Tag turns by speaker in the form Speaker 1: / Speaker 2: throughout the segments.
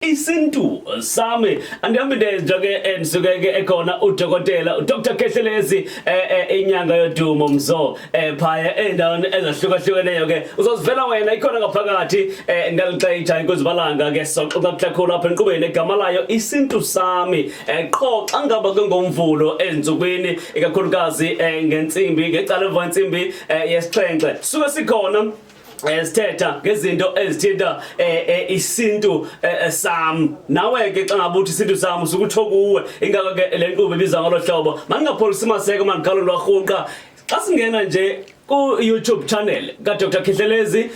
Speaker 1: Isintu sami andihambile nje ke ekhona udokotela Dr. Khehlelezi inyanga yodumo mzo phaya endaweni ezahlukahlukeneyo ke uzozivela wena ikhona ngaphakathi ngalixetsha inkozibalanga ke soxoxakhulu apha enqubeni egama layo isintu sami qho xa ngaba ke ngomvulo ezinsukwini ikakhulukazi ngentsimbi ngecala emva intsimbi yesixhenxe suke sikhona sithetha ngezinto ezithinta isintu sami nawe ke xa ngabe uthi isintu sami usukutsho kuwe ingaka ke le nkqubo ibiza ngalo hlobo maningapholisa imaseko manikhalo lwarhunqa xa singena nje ku-YouTube channel ka-Dr. Khehlelezi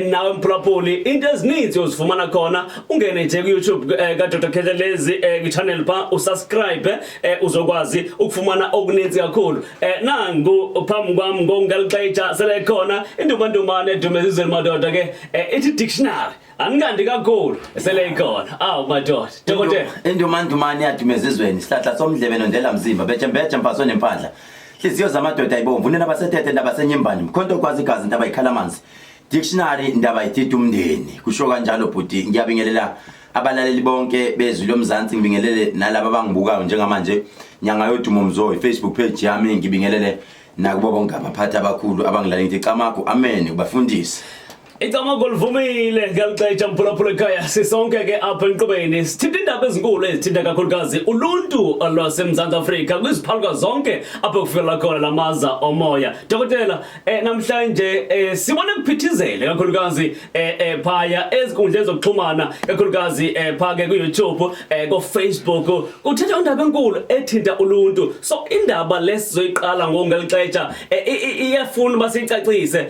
Speaker 1: nawe mphulaphuli into ezininzi uzifumana khona ungene nje ku-YouTube ka-Dr. Khehlelezi channel pha usubscribe uzokwazi ukufumana okuninzi kakhulu nangu phambi kwami ngongalixetsha sele khona intumantumane edumeza izweni madoda ke ithi dictionary anikandi kakhulu sele ikhona awu madoda dokotela
Speaker 2: intumantumane yadumeza izweni sihlahla somdlebe nondela mzimba bejembeje mpaso nempandla hliziyo zamadoda ayibomvu nina basethethe ndaba senyimbani mkhonto kwazi igazi indaba ikhala amanzi dictionary indaba ithitha umndeni kusho kanjalo bhuti ngiyabingelela abalaleli bonke bezwi-Lomzani ngibingelele nalabo abangibukayo njengamanje nyanga yodumo mzo iFacebook page yami ngibingelele nakubo bonke abaphathi abakhulu abangilalela ngithi qamakho amen ubafundisi
Speaker 1: Igama golvumile ngalixetsha mphulaphula ekhaya sisonke ke apha enqubeni sithinta indaba ezinkulu ezithinta kakhulukazi uluntu lwaseMzantsi Afrika kwiziphaluka zonke apho kufikela khona lamaza omoya dokotela namhlanje sibone kuphithizele kakhulukazi phaya ezinkundleni zokuxhumana kakhulukazi pha ke ku-YouTube ku-Facebook kuthethwa indaba enkulu ethinta uluntu so indaba lesizoyiqala ngongalixetsha iyafuna basiyicacise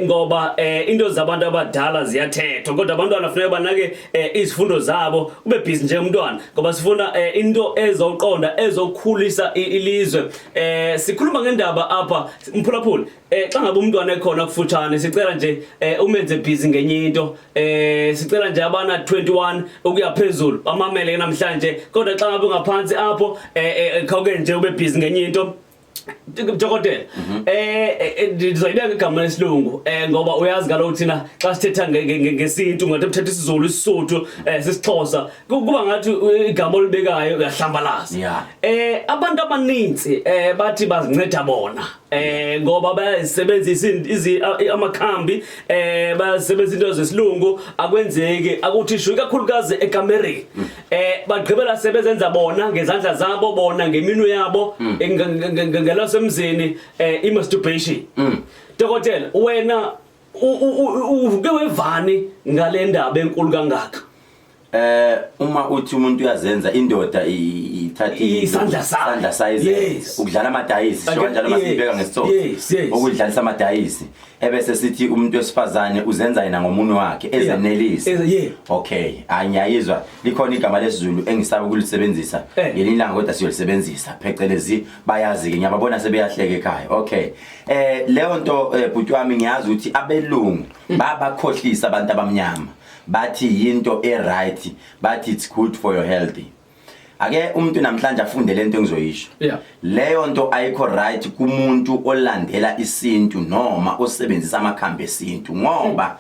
Speaker 1: ngoba into zabantu abadala ziyathethwa kodwa abantwana kufanele banake izifundo zabo ube busy njengomntwana ngoba sifuna into ezoqonda ezokhulisa ilizwe sikhuluma ngendaba apha mphulaphuli xa ngabe umntwana ekhona kufutshane sicela nje umenze busy ngenye into sicela nje abana 21 ukuya phezulu bamamele namhlanje kodwa xa ngabe ngaphansi apho khawuke nje ube busy ngenye into dokotela ndizoyibeka igama lesilungu ngoba uyazi ngalo thina xa sithetha ngesintu ngathi uthetha isiZulu isisuthu sisixhosa kuba ngathi igama olibekayo uyahlambalaza abantu abaninzi bathi bazinceda bona ngoba bayasebenzisa amakhambi bayasebenzisa into zesilungu akwenzeki akuthi shu ikakhulukazi ekamereni bagqibela sebezenza bona ngezandla zabo bona ngeminwe yabo ngelasemzini i-masturbation dokotela wena uke wevani ngale ndaba enkulu kangaka
Speaker 2: uma uthi umuntu uyazenza indoda ithatha
Speaker 1: isandla
Speaker 2: sayo ukudlala amadayisi sho kanjalo masibeka ngesithobo ukudlalisa amadayisi ebese sithi umuntu wesifazane uzenza yena ngomunwe wakhe ezenelisi okay anyayizwa likhona igama lesizulu engisaba ukulisebenzisa ngelinanga kodwa siyolisebenzisa phecelezi bayazi ke ngiyababona sebeyahleka ekhaya okay leyo nto bhuti wami ngiyazi ukuthi abelungu babakhohlisa abantu abamnyama bathi into right bathi it's good for your health ake umuntu namhlanje afunde lento engizoyisho leyo nto ayikho right kumuntu olandela isintu noma osebenzisa amakhambi esintu ngoba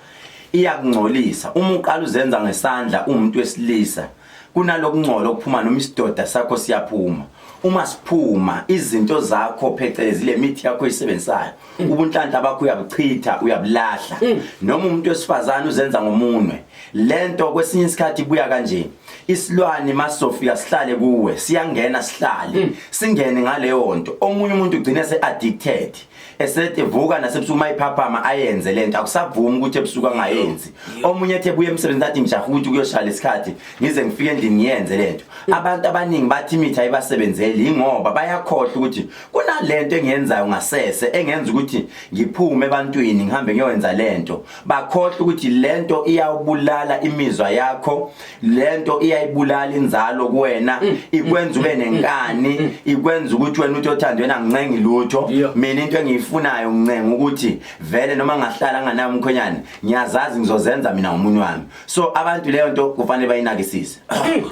Speaker 2: iyakungcolisa uma uqala uzenza ngesandla umuntu wesilisa kunalokungcola okuphuma noma isidoda sakho siyaphuma uma siphuma izinto zakho phecelezi le mithi yakho isebenzayo ubunhlanhla bakho uyabuchitha uyabulahla noma umuntu wesifazane uzenza ngomunwe lento kwesinye isikhathi ibuya kanje isilwane masofia sihlale kuwe siyangena sihlale singene ngaleyo nto omunye umuntu ugcina se-addicted esethi vuka nasebusuku mayiphaphama ayenze lento akusavumi ukuthi ebusuku angayenzi omunye ethe buye emsebenzini athi ngishafa ukuthi kuyoshala isikhathi ngize ngifike endlini ngiyenze lento abantu abaningi bathi imithi ayibasebenzeli ingoba bayakhohlwa ukuthi kunalento engiyenzayo ngasese engenza ukuthi ngiphume ebantwini ngihambe ngiyowenza lento bakhohlwa ukuthi lento iyawubulala imizwa yakho lento iyayibulala inzalo kuwena ikwenza ube nenkani ikwenza ukuthi wena uthi othandwe nangincengi lutho mina into engiyifunayo ngincenga ukuthi vele noma ngahlala nganayo umkhonyane ngiyazazi ngizozenza mina ngomunye wami so abantu leyo nto kufanele bayinakisise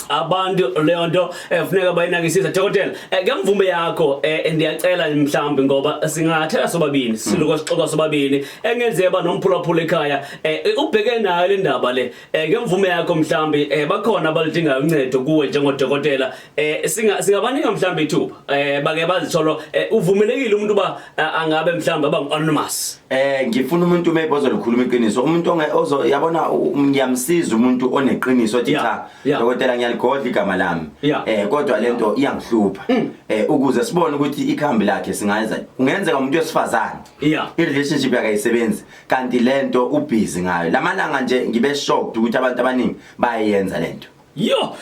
Speaker 1: abantu leyo nto kufuneka bayinakisise dokotela ngemvume yakho ndiyacela mhlawumbe ngoba singathela sobabini siloko sixoxa sobabini engenzeka nomphulaphula ekhaya ubheke nayo le ndaba le manje ngemvume yakho mhlambi bakhona abalidinga uncedo kuwe njengodokotela singabanika mhlambi ithuba bake bazithola uvumelekile umuntu ba angabe mhlambi abangu-anonymous
Speaker 2: ngifuna umuntu maybe ozolikhuluma iqiniso umuntu yabona ngiyamsiza umuntu oneqiniso othi cha dokotela ngiyaligodla igama lami kodwa lento iyangihlupha ukuze sibone ukuthi ikhambi lakhe singayenza kungenzeka umuntu wesifazane i-relationship yakhe ayisebenzi kanti lento ubhizi ngayo lamalanga nje ngibe shocked ukuthi abantu abaningi bayenza lento
Speaker 1: yo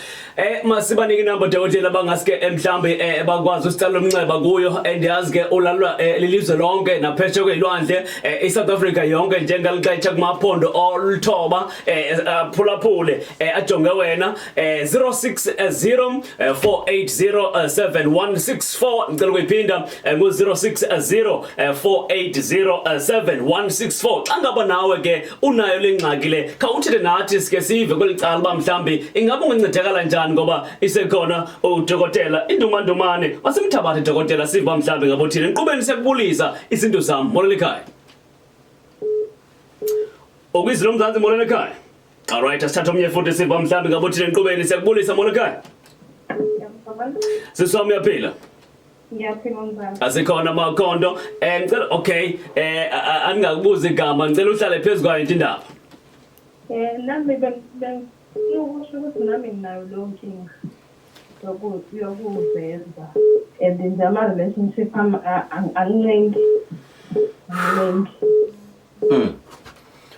Speaker 1: masibanike inamba dokotela bangaske mhlambe bakwazi usicala umnceba kuyo andiyazi ke ulalwa lelizwe lonke naphesheya kwelwandle eSouth Africa yonke njengalixetsha kumaphondo oluthoba phulaphule ajonge wena 060 4807164 ngicela ukuyiphinda ngo 060 4807164 xa ngaba nawe ke unayo lengxaki le khawuthele nathi sike sive kwelicala ba mhlambi ingabe ungancedakala njani ngoba isekhona udokotela indumandumane wasemthabathe dokotela siva mhlambe ngabothini enqubeni sekubulisa izinto zami molele ekhaya Izwi-Lomzani molele ekhaya alright asithatha omnye futhi siva mhlambe ngabothini enqubeni sekubulisa molele ekhaya siswami uyaphila
Speaker 3: Ngiyaphila mzala
Speaker 1: asikhona makhondo ngicela okay angingakubuza igama ngicela uhlale phezulu kwayo indaba
Speaker 3: nami ukusho ukuthi nami nginayo leyo nkinga yokuveza and nje ama-relationship angilengi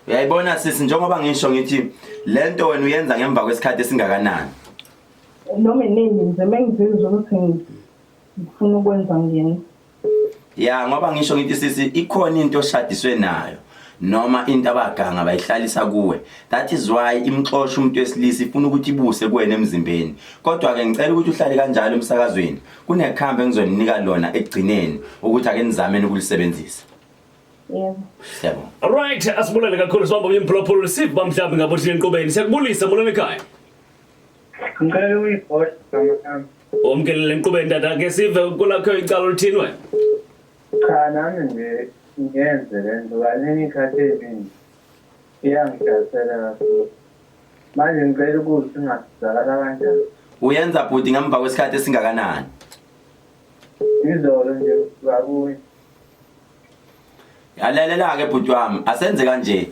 Speaker 2: uyayibona sisi njengoba ngisho ngithi lento wena uyenza ngemva kwesikhathi esingakanani
Speaker 3: noma iningi nje mengizizwa ukuthi ngifuna ukwenza ngini
Speaker 2: ngoba ngisho ngithi sisi ikhona into oshadiswe nayo noma into abaganga bayihlalisa kuwe that is why imxosha umuntu wesilisa ifuna ukuthi ibuse kuwena emzimbeni kodwa ke ngicela ukuthi uhlale kanjalo emsakazweni kunekhambe engizoninika lona egcineni ukuthi ake nizameni ukulisebenzisa
Speaker 3: yebo
Speaker 1: alright asibulele kakhulu sihamba umphulaphula sive bamhlambi ngabothini enqubeni siyakubulisa molele ekhaya
Speaker 4: ngicela uyipost nami
Speaker 1: omkelele enqubeni tata ke sive kulakho icala oluthini wena
Speaker 4: cha nami nje ngenze lento kanini ikhathi eziningi iyangidasela kakhulu manje ngicela ukuthi singasizakala kanjani
Speaker 2: uyenza bhuti ngemva kwesikhathi esingakanani
Speaker 4: izolo nje babuye
Speaker 2: yalalela ke bhuti wami asenze kanje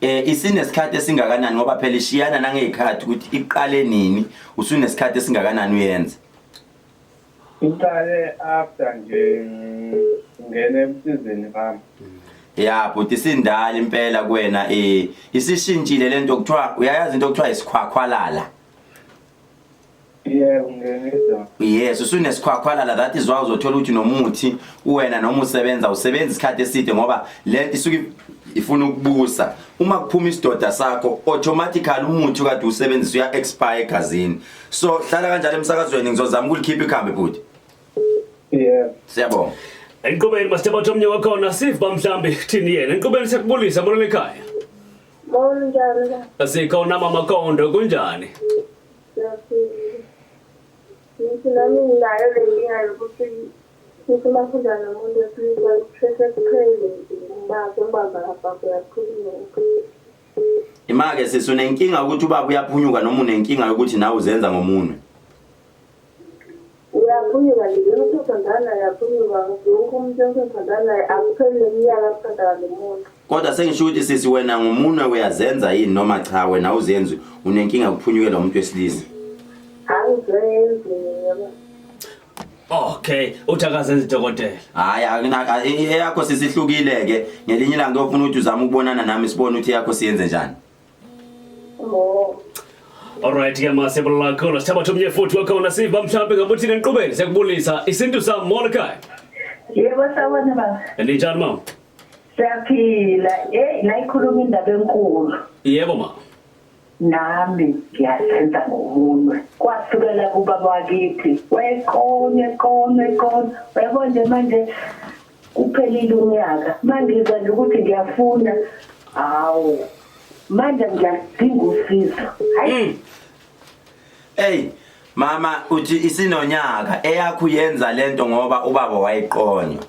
Speaker 2: isinesikhathi esingakanani ngoba phela ishiyana nangezikhathi ukuthi iqale nini usunesikhathi esingakanani uyenza
Speaker 4: iqale after nje ngene emsizini bami
Speaker 2: bhuti sindala impela kuwena isishintshile lento kuthiwa uyayazi into kuthiwa isikhwakhwalala
Speaker 4: yebo ngenizwa
Speaker 2: yes usunesikhwakhwalala that is why uzothola ukuthi nomuthi uwena noma usebenza isikhathi eside ngoba lento isuke ifuna ukubusa uma kuphuma isidoda sakho automatically umuthi kade usebenzisa uya expire egazini so hlala kanjalo emsakazweni ngizozama ukulikhipha ikhambe bhuti
Speaker 4: yebo
Speaker 2: siyabonga
Speaker 1: enqubeni masithabatha omnye wakhona sive bamhlambi thini yena enqubeni sekubulisa molele ekhaya
Speaker 3: njalo
Speaker 1: asikhona mamakhondo kunjani
Speaker 3: nami nginayo le nkinga yokuthi ngisemakhunda nomuntu wesilisa kusheshe ngibaze ubaba lapha uyaphunyuka
Speaker 2: imake sesunenkinga ukuthi ubaba uyaphunyuka noma unenkinga yokuthi nawe uzenza ngomunwe
Speaker 3: uyaphunyuka nje usuthandana yaphunyuka wonke umuntu osuthandana akuphele iminyaka asithandana nomuntu
Speaker 2: kodwa sengisho ukuthi sisi wena ngomunwe uyazenza yini noma cha wena uzenzi unenkinga ukuphunyukela umuntu wesilisa
Speaker 1: okay uthakazenza dokotela
Speaker 2: eyakho sisihlukile ke ngelinye ilanga ngiyofuna ukuthi uzame ukubonana nami sibone ukuthi yakho siyenze njani
Speaker 1: alright ke masebula kakhulu sithabatha omnye futhi wakhona sive bamhlambi ngabothini enqubeni siyakubulisa isintu sami molele ekhaya
Speaker 3: yebo sawona baba
Speaker 1: ninjani mama
Speaker 3: siyaphila nayikhuluma indaba enkulu
Speaker 1: yebo ma
Speaker 3: nami ngiyasenza ngomunwe kwasukela kubaba wakithi wekone yabo nje manje kuphelile unyaka manje ngizwa nje ukuthi ngiyafuna manje ngiyadinga usizo hayi
Speaker 2: mama uthi isinonyaka eyakho yenza lento ngoba ubaba wayiqonywa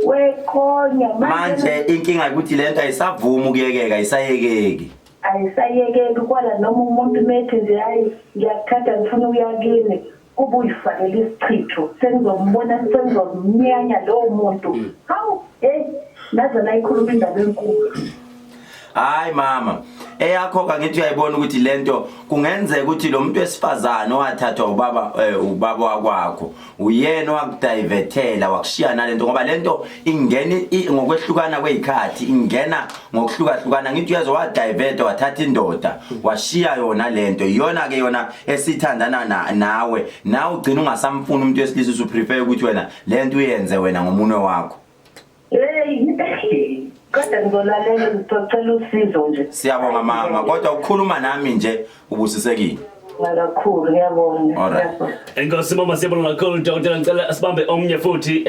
Speaker 3: wekonya
Speaker 2: manje inkinga ukuthi lento ayisavuma ukuyekeka ayisayekeki
Speaker 3: ayisayekeli kwala noma umuntu methi nje hayi ngiyakuthatha ngifuna uyakini kuba uyifanele isichitho sengizombona sengizomnyanya lowo muntu hawu nazo nayikhuluma indaba enkulu.
Speaker 2: Hayi mama, eyakho kangithi uyayibona ukuthi lento kungenzeka ukuthi lo muntu wesifazane owathathwa ubaba wakwakho uyena owakudivethela wakushiya nalento ngoba lento ingena ngokwehlukana kwezikhathi ingena ngokuhlukahlukana ngithi uyazo wadivert wathatha indoda washiya yona lento iyona ke yona esithandana nawe ugcina ungasamfuna umuntu wesilisa usuprefer ukuthi wena lento uyenze wena ngomunwe wakho.
Speaker 3: Kodwa ngizolalela ngicela usizo nje.
Speaker 2: Siyabonga mama kodwa ukukhuluma nami nje ubusisekile.
Speaker 3: Ngalakhulu ngiyabonga.
Speaker 2: Alright.
Speaker 1: Enkosi mama siyabonga kakhulu Dr. ngicela sibambe omnye futhi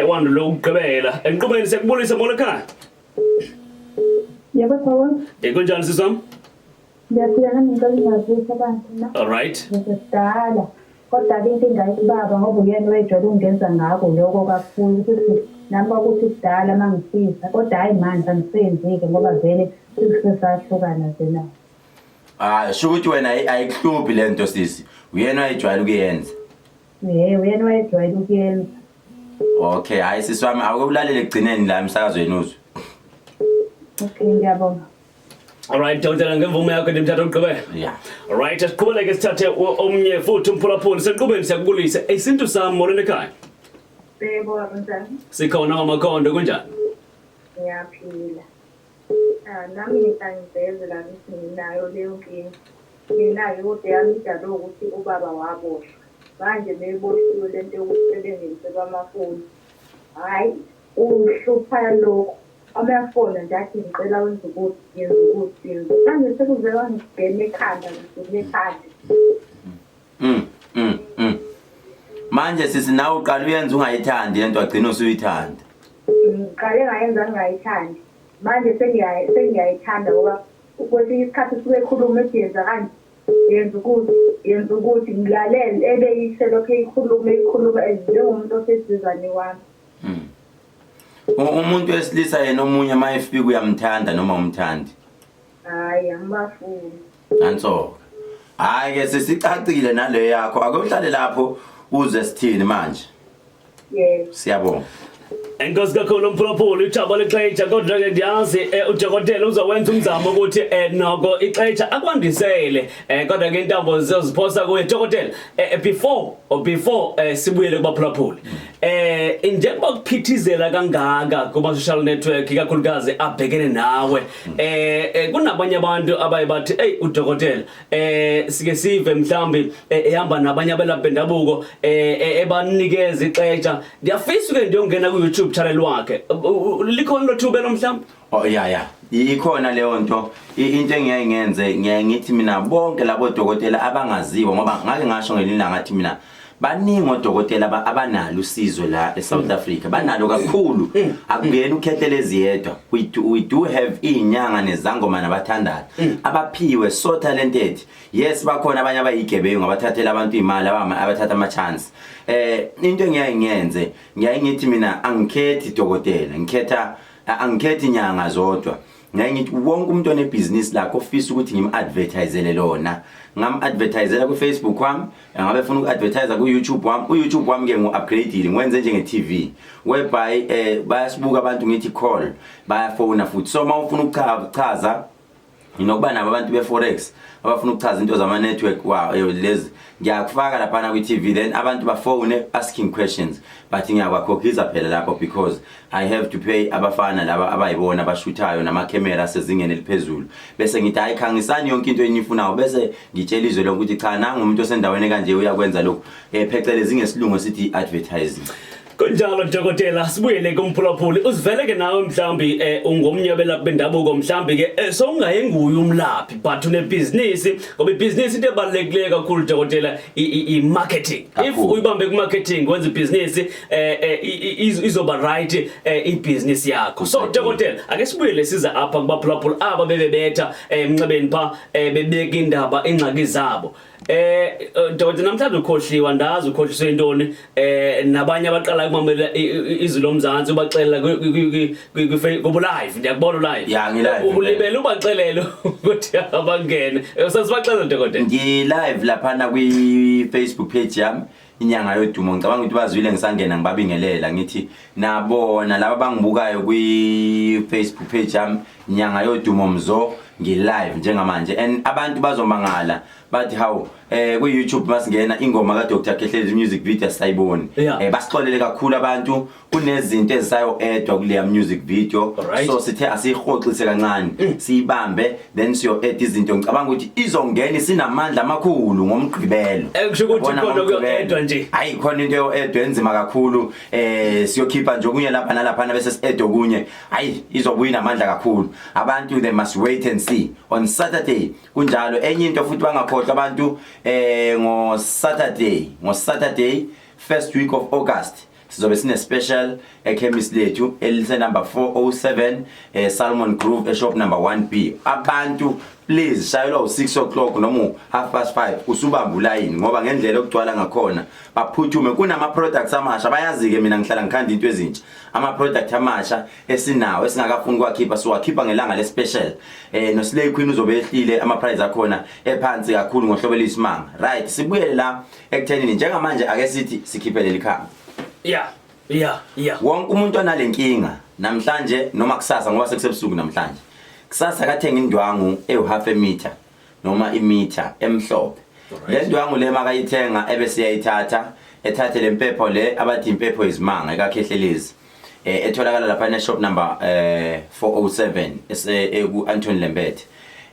Speaker 1: wando lokugqibela. Enqubeni sekubulisa molekhaya.
Speaker 3: Yebo sawona.
Speaker 1: Kunjani siswami?
Speaker 3: Ngiyaphila nami ngicela ngazisa abantu na.
Speaker 1: Alright.
Speaker 3: Ngiyadala. Kodwa ke inkinga yibaba ngoba uyena wejwayele ungenza ngako lokho kakhulu ukuthi namba ukuthi kudala mangifisa kodwa hayi manje angisenzike ngoba vele sesisahlukana zena.
Speaker 2: Sho ukuthi wena ayikuhluphi lento sisi. Uyena wayijwayele ukuyenza.
Speaker 3: Uyena wayijwayele ukuyenza.
Speaker 2: Okay, hayi sisi wami akubulalele egcineni la emsakazweni uzwe.
Speaker 3: Okay, ngiyabonga.
Speaker 1: Alright, Dr. ngemvume yakho ndimthatha uqhubeka.
Speaker 2: Yeah.
Speaker 1: Alright, asiqhubeke sithathe omnye futhi umphulaphuli seqhubeni siyakubulisa. Isintu sami molweni ekhaya.
Speaker 3: Yebo njani?
Speaker 1: Sikhona ngamakhondo kunjani?
Speaker 3: Ngiyaphila. Nami ngitangizela ukuthi nginayo leyo nkinga. Nginayo kodwa yami idalo ukuthi ubaba waboshwa. Manje beboshiwe lento yokusebenzisa kwamafoni. Hayi, uhlupha lokho. Amafoni nje athi ngicela wenze ukuthi yenze ukuthi. Manje sekuzeka ngigene ekhanda ngisekhanda.
Speaker 2: Manje sisi nawe uqala uyenza ungayithandi lento agcina usuyithanda.
Speaker 3: Ngqale ngayenza ngayithandi. Manje sengiyayithanda ngoba ukwesinye isikhathi suke ekhuluma eyenza kanje. Yenza ukuthi ngilalele ebeyise lokho eyikhuluma njengomuntu osesizwane wami.
Speaker 2: Umuntu wesilisa yena omunye mayefika uyamthanda noma umthandi.
Speaker 3: Hayi angibafuni.
Speaker 2: Nanso. Hayi ke sesicacile nale yakho akuhlale lapho uze sithini manje.
Speaker 3: Yebo.
Speaker 2: Siyabonga.
Speaker 1: Enkosi kakhulu umphulaphuli ujabule ixetsha kodwa ke ndiyazi udokotela uzowenza umzamo ukuthi noko ixetsha akwandisele kodwa ke intambo ziziphosa kuye dokotela before sibuyele kubaphulaphuli njengoba kuphithizela kangaka kuma social network ikakhulukazi abhekene nawe kunabanye abantu abayibathi hey udokotela sike sive mhlambi ehamba nabanye abelaphi bendabuko ebanikeza ixetsha ndiyafisa ke ndiyongena ku YouTube channel wakhe likhona lo thuba lomhlambi.
Speaker 2: Oh yeah ikhona leyo nto into engiyenze ngithi mina bonke labo dokotela abangaziwa ngoba ngake ngasho ngelinye ngathi mina baningi odokotela abanalo usizo la eSouth Africa banalo kakhulu akungeni uKhehlelezi yedwa we do have inyanga nezangoma nabathandayo abaphiwe so talented. Yes bakhona abanye abayigebengu abathathela abantu imali abathatha ama chance. Into engiyenze ngithi mina angikhethi dokotela angikhethi inyanga zodwa ngithi wonke umuntu onebusiness lakho ofisa ukuthi ngim-advertisele lona ngam-advertisela ku Facebook wami ngabe funa uku-advertise ku YouTube wami u-YouTube wami ke ngu-upgradeile ngiwenze njenge TV whereby bayasibuka abantu ngithi call bayafona futhi so mawufuna ukuchaza nginokuba nabo abantu be-forex abafuna ukuchaza into zama network lezi ngiyakufaka lapha ku TV then abantu bafone asking questions but ngiyakwakhokhiza phela lapho because I have to pay abafana laba abayibona abashuthayo nama camera sezingene eliphezulu bese ngithi hayi khangisani yonke into enifunayo bese ngitshela izwe lokuthi cha nanga umuntu osendaweni kanje uyakwenza lokho Khehlelezi ngesilungu sithi advertising.
Speaker 1: Kunjalo dokotela sibuyele kumphulaphuli uzivele ke nawe mhlambi ungomnye wabelaphi bendabuko mhlambi ke so ungayenguye umlaphi but une business ngoba ibusiness into ebalekile kakhulu dokotela i-marketing if uyibambe ku-marketing wenza ibusiness izoba right ibusiness yakho so dokotela ake sibuyele siza apha kubaphulaphuli aba bebebetha emncebeni pha bebeka indaba ingxaki zabo dokotela namhlanje ukhohliwa ndazi ukhohliswe intoni nabanye abaqala kumamela Izwi-Lomzani ubaxelela ku live ndiyakubona live.
Speaker 2: Yeah, ngi-live.
Speaker 1: Ulibele ubaxelele ukuthi abangene. Sasibaxelela ndokodela.
Speaker 2: Ngi-live laphana kwi-Facebook page yami inyanga yodumo ngicabanga ukuthi bazwile ngisangena ngibabingelela ngithi nabona laba bangibukayo kwi-Facebook page yami inyanga yodumo mzo ngi-live njengamanje and abantu bazomangala bathi how ku-YouTube masingena ingoma ka-Dr. Khehlelezi music video sayiboni basixolele kakhulu abantu kunezinto ezisayo edwa kuleya music video so sithe asiyihoxise kancane siyibambe then siyo edit izinto ngicabanga ukuthi izongena sinamandla amakhulu ngomgqibelo
Speaker 1: kusho ukuthi khona kuyo-edwa nje
Speaker 2: hayi khona into yo-edwa enzima kakhulu siyokhipha nje okunye lapha nalaphana bese si-edwa okunye hayi izobuya inamandla kakhulu abantu they must wait and see on Saturday kunjalo enye into futhi bangakhohlwa abantu ngo Saturday first week of August sizobe sine special chemist lethu elise number 407 Salmon Groove shop number 1B abantu please shayela u6 o'clock noma 5:30 usubamba ulayini ngoba ngendlela okugcwala ngakhona baphuthume kunama products amasha bayazi ke mina ngihlala ngikhanda into ezintsha ama products amasha esinawo esingakafuni kwakhipha so wakhipha ngelanga le special no Slay Queen uzobe ehlile ama price akhona ephansi kakhulu ngohlobo lisimanga right sibuye la ekuthenini njengamanje ake sithi sikhiphele likhamba
Speaker 1: yeah
Speaker 2: wonke umuntu onalenkinga namhlanje noma kusasa ngoba sekusebusuku namhlanje kusasa kathenga indwangu half a meter noma imeter emhlophe le ndwangu le makayithenga ebese yayithatha ethathe lempepho le abathi impepho izimanga ekaKhehlelezi etholakala lapha ne shop number 407 ku Anton Lembethe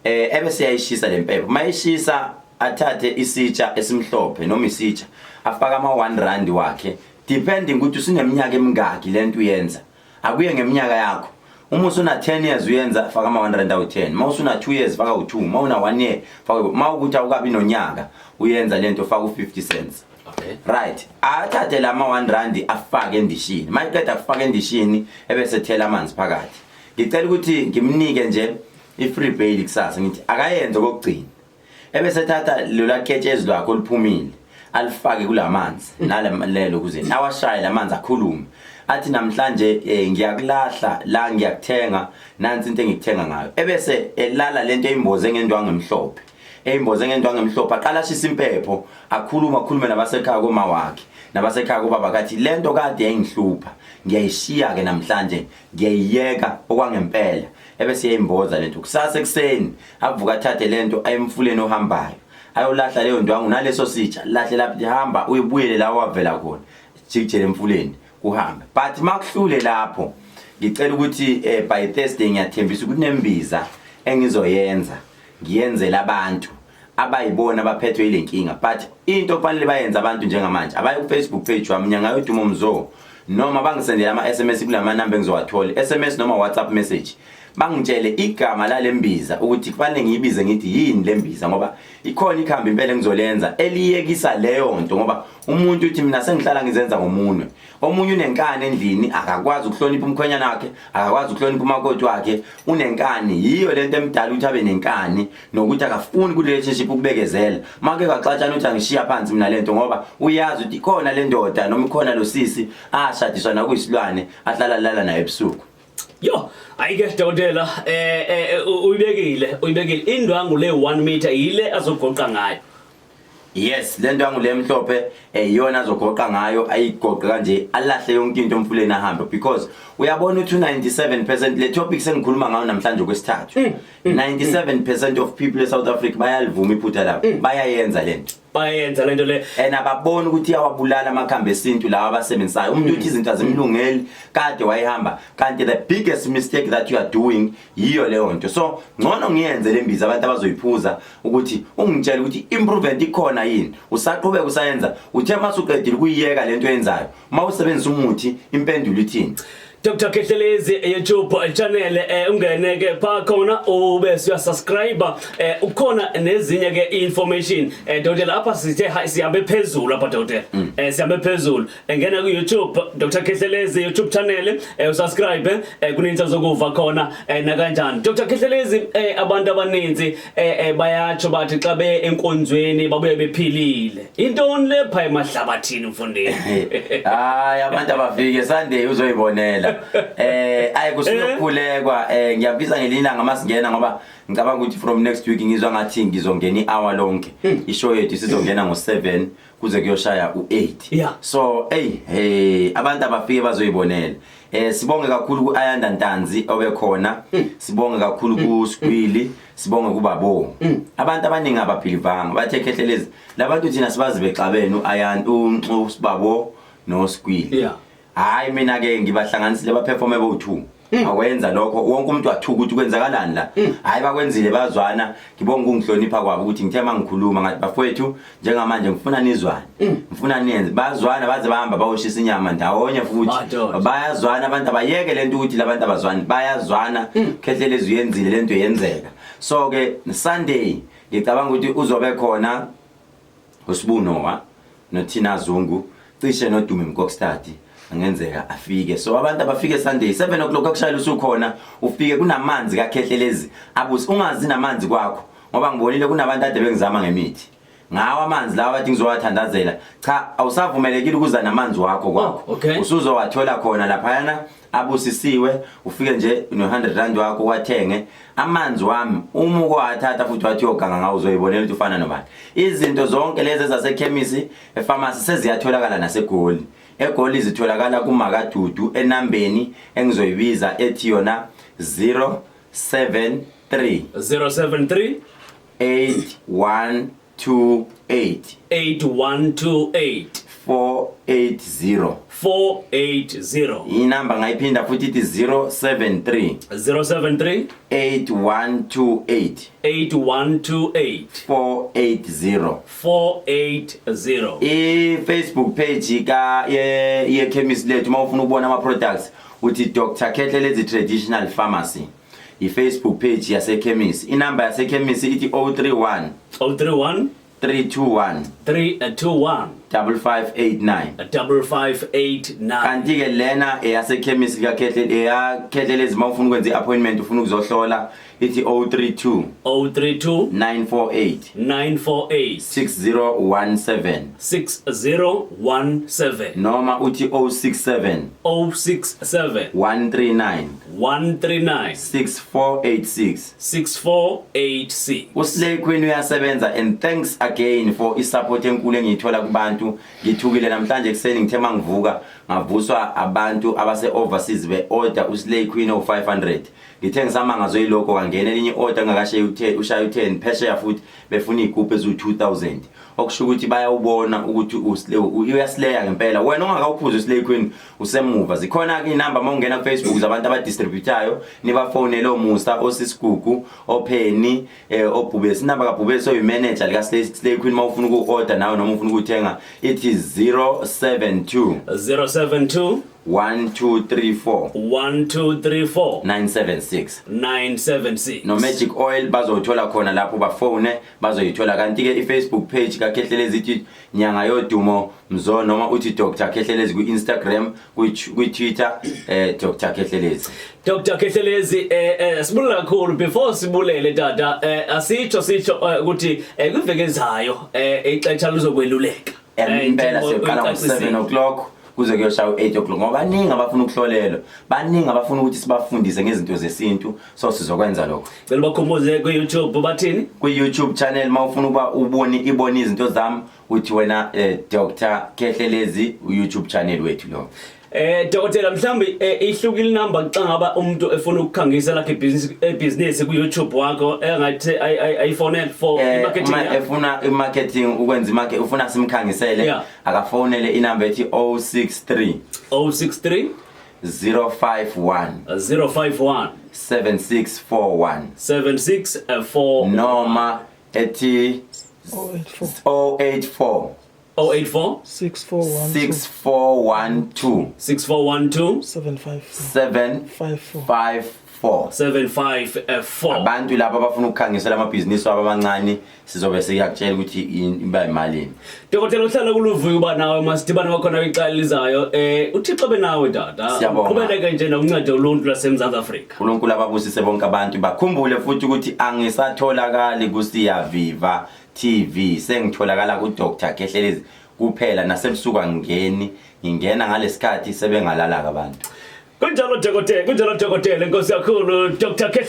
Speaker 2: ebese yayishisa lempepho mayishisa athathe isitsha esimhlophe noma isitsha afaka ama 1 rand wakhe depending ukuthi usineminyaka emingaki lento uyenza akuye ngeminyaka yakho uma usuna 10 years uyenza faka ama 110 uma usuna 2 years faka u2 uma una 1 year faka uma ukuthi awukabi nonyaka uyenza lento faka u50 cents right athathe lama 1 rand afake endishini mayiqeda kufaka endishini ebese thela amanzi phakathi ngicela ukuthi ngimnike nje i-free bail kusasa ngithi akayenze kokugcina ebese thatha lola ketshezi lwakho liphumile alifake kulamanzi nalemlelo ukuze awashaya lamanzi akhulume athi namhlanje ngiyakulahla la ngiyakuthenga nansi into engikuthenga ngayo ebese elala lento eyimboze ngendwangu emhlophe aqala ashisa impepho akhulume nabasekhaya koma wakhe nabasekhaya kubaba kathi lento kade yayingihlupha ngiyayishiya ke namhlanje ngiyayiyeka okwangempela ebese yayimboza lento kusasa ekseni avuka athathe lento ayemfuleni ohambayo ayolahla leyo ndwangu naleso sitsha lahle lapha lihamba uyibuyele la wavela khona jikjele emfuleni kuhambe but makuhlule lapho ngicela ukuthi by Thursday ngiyathembisa ukuthi nembiza engizoyenza ngiyenzela abantu abayibona abaphethwe ilenkinga but into kufanele bayenza abantu njengamanje abaye ku Facebook page wami nyanga yodumo mzo noma bangisendela ama SMS kulama number engizowathola SMS noma WhatsApp message bangitshele igama lalembiza ukuthi kufanele ngiyibize ngithi yini lembiza ngoba ikhona ikhamba impela engizolenza eliyekisa leyo nto ngoba umuntu uthi mina sengihlala ngizenza ngomunwe omunye unenkani endlini akakwazi ukuhlonipha umkhwenyana wakhe akakwazi ukuhlonipha umakoti wakhe unenkani yiyo lento emdala ukuthi abe nenkani nokuthi akafuni ku relationship ukubekezela make kaxatshana uthi angishiya phansi mina lento ngoba uyazi ukuthi ikhona le ndoda noma ikhona lo sisi ashadiswa nakuyisilwane ahlala naye ebusuku
Speaker 1: yo ayike dokotela uyibekile indwangu le 1 meter yile azogoqa ngayo
Speaker 2: yes le ndwangu le mhlophe iyona azogoqa ngayo ayigoqa kanje alahle yonke into emfuleni ahambe because uyabona ukuthi 97% le topic sengikhuluma ngayo namhlanje kwesithathu 97% of people eSouth Africa bayalivuma iphutha lapho bayayenza lento le ababona ukuthi iyawabulala amakhambi esintu lawa abasebenzayo umuntu uthi izinto azimlungeli kade wayihamba kanti the biggest mistake that you are doing yiyo leyo nto so ngcono ngiyenze lembiza abantu abazoyiphuza ukuthi ungitshela ukuthi improvement ikhona yini usaqhubeka usayenza uthe masuqedile kuyiyeka lento yenzayo uma usebenzisa umuthi impendulo ithini
Speaker 1: Dr. Khehlelezi YouTube channel ungene ke pha khona ube subscribe ukhona nezinye ke information Dr. lapha sithe sihambe phezulu apha Dr. Sihambe phezulu ngena ku YouTube Dr. Khehlelezi YouTube channel usubscribe kuninzi zokuva khona na kanjani Dr. Khehlelezi abantu abaninzi bayatsho bathi xa be enkonzweni babuye bephilile intoni lepha emahlabathini mfundini
Speaker 2: hayi abantu abafike Sunday uzoyibonela ayikusukhulekwa ngiyabiza ngelilanga masingena ngoba ngicabanga ukuthi from next week ngizwa ngathi ngizongena i-hour lonke ishow yethu sizongena ngo7 kuze kuyoshaya u8 so abantu abafike bazoyibonela sibonge kakhulu ku-Ayanda Ntanzi obekhona sibonge kakhulu ku-Skwili sibonge kubabo abantu abaningi abaphilivanga bathe Khehlelezi labantu thina sibazi bexabene u-Ayanda usibabo no Skwili hayi mina ke ngibahlanganisile baperforme bo2 akwenza lokho wonke umuntu wathuka ukuthi kwenzakalani la hayi bakwenzile bazwana ngibonga ungihlonipha kwabo ukuthi ngithe mangikhuluma ngathi bafowethu njengamanje ngifuna nizwane ngifuna niyenze bazwana baze bahamba bawoshisa inyama ndawonye futhi bayazwana abantu abayeke lento ukuthi labantu abazwani bayazwana Khehlelezi uyenzile lento yenzeka so ke Sunday ngicabanga ukuthi uzobe khona uSibunowa noThina Zungu cishe noDumi Mkokstadi angenzeka afike so abantu abafike Sunday 7 o'clock akushayela usukhona ufike kunamanzi kaKhehlelezi abusi ungazi namanzi kwakho ngoba ngibonile kunabantu ade bengizama ngemithi ngawa amanzi lawa bathi ngizowathandazela cha awusavumelekile ukuza namanzi wakho kwakho usuzowathola khona laphayana abusisiwe ufike nje no100 wakho wathenge amanzi wami uma ukwathatha futhi wathi yoganga ngawo uzoyibonela ukuthi ufana nobani izinto zonke lezi zasekhemisi epharmacy seziyatholakala naseGoli eGoli zitholakala kuMakadudu enambeni engizoyibiza ethi yona 073 8128 480 inamba ngayiphinda futhi ithi 073 8128 480 i-Facebook page ka ye chemist lethu mawufuna ukubona ama products uthi Dr. Khehlelezi Traditional Pharmacy i-Facebook page yase chemist inamba yase chemist ithi 031 321 5589 kanti ke lena eyase chemist ka Khehlelezi mawufuna ukwenza i-appointment ufuna ukuzohlola ithi 032 948 6017 noma uthi 067 139 6486 uSlay Queen uyasebenza and thanks again for isupport enkulu engiyithola kubantu ngithukile namhlanje ekseni ngithe mangivuka ngavuswa abantu abase overseas be order uSlay Queen o500 ngithe ngisamanga zoyiloko kangena elinye order ngakashe ushaya u10 phesheya futhi befuna igroup ezu2000 okusho ukuthi bayawubona ukuthi uSlay uyaslaya ngempela wena ongakawuphuza uSlay Queen usemuva zikhona ke inamba mawungena ku Facebook zabantu abadistributayo nibafonele oMusa osisigugu oPenny oBhubesi inamba kaBhubesi oyimanager lika Slay Queen mawufuna uku-order nawe noma ufuna ukuthenga ithi 072 1234 976 no Magic Oil bazothola khona lapho bafone bazoyithola kanti ke iFacebook page ka Khehlelezi ithi nyanga yodumo mzo noma uthi Dr. Khehlelezi ku Instagram ku Twitter Dr. Khehlelezi
Speaker 1: sibulele kakhulu before sibulele tata asitsho ukuthi kwiveke ezayo ixesha luzokweluleka
Speaker 2: impela siqala ngo7 o'clock kuze kuyoshaya u8 o'clock ngoba baningi abafuna ukuhlolelwa baningi abafuna ukuthi sibafundise ngezinto zesintu so sizokwenza lokho
Speaker 1: cela bakhomboze ku YouTube bathini
Speaker 2: ku YouTube channel mawufuna uba ibone izinto zami uthi wena Dr. Khehlelezi u-YouTube channel wethu lo
Speaker 1: Dokotela mhlambi ihlukile number xa ngaba umuntu efuna ukukhangisa lakhe business ku YouTube wakho engathi iPhone for marketing
Speaker 2: efuna imarketing ukwenza imarket ufuna simkhangisele akafonele inamba ethi 063 051 7641 noma ethi 084
Speaker 1: 084
Speaker 2: 6412
Speaker 1: 6412
Speaker 2: 754
Speaker 1: 754.
Speaker 2: abantu laba abafuna ukukhangisela amabhizinisi wabo abancane sizobe siyakutshela ukuthi iba imalini.
Speaker 1: Dokotela uhlala kuluvuyo uba nawe masidibane bakhona kwixala lizayo. Uthixo benawe tata. Qhubeleke nje nokunceda uluntu lwaseMzantsi Afrika.
Speaker 2: uNkulunkulu ababusise bonke abantu bakhumbule futhi ukuthi angisatholakali kuSiyaviva TV, sengitholakala kuDr Khehlelezi kuphela, nasebusuku ngingena ngalesikhathi sebengalala abantu.
Speaker 1: Kunjalo dokotela, enkosi kakhulu Dr.